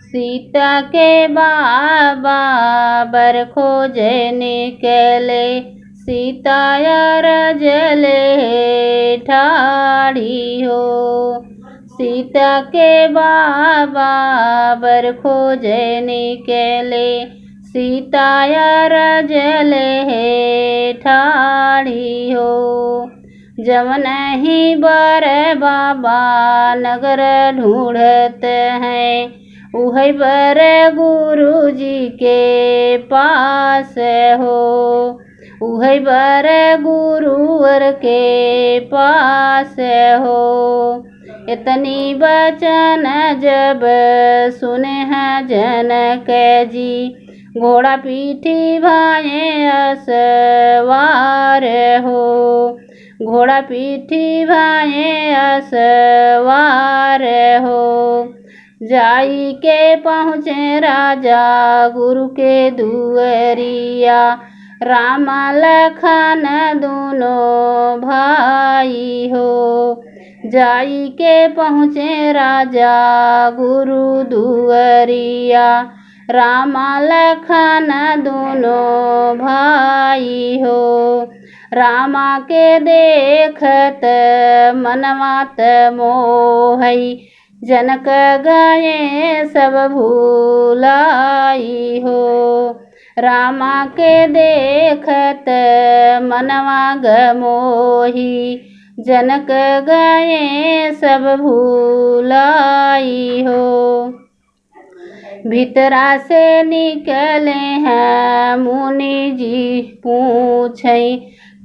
सीता के बाबा बर खोजे निकले, सीता रजले ठाड़ी हो। सीता के बाबा बर खोजे निकले, सीता रजले ठाड़ी हो। जवन ही बर बाबा नगर ढूंढत हैं, उहै बर गुरु जी के पास हो। उहै बर गुरुवर के पास हो। इतनी बचन जब सुने हैं जनक जी, घोड़ा पीठी भाए असवार हो। घोड़ा पीठी भाए असवार हो। जाई के पहुँचे राजा गुरु के दुअरिया, राम लखन दोनों भाई हो। जाई के पहुँचे राजा गुरु दुअरिया, राम लखन दोनों भाई हो। रामा के देखत मनवात मोहई, जनक गए सब भूलाई हो। रामा के देखत मनवा गमोही, जनक गए सब भूलाई हो। भीतरा से निकले हैं मुनि जी पूछे,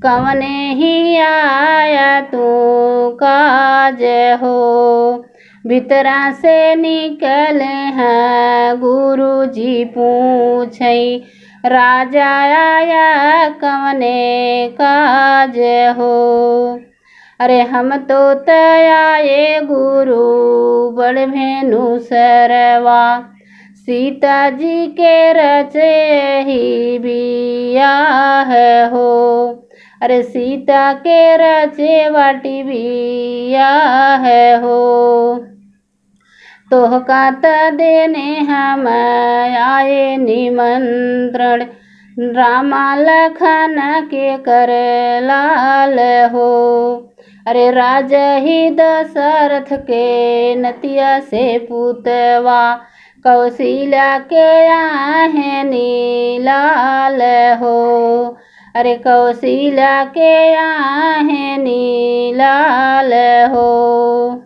कवने ही आया तू काज हो। भीतरा से निकले हैं गुरु जी पूछे, राजा आया कवने काज हो। अरे हम तो आए गुरु बड़ भेनु सरवा, सीता जी के रचे ही बियाह हो। अरे सीता के रचे वाटी बियाह हो। तोहका त देने हम आए निमंत्रण, रामा लखन के कर लाल हो। अरे राजा ही दशरथ के नतिया से पुतवा, कौशल्या के आहे नीलाल हो। अरे कौशल्या के आहे नीलाल हो।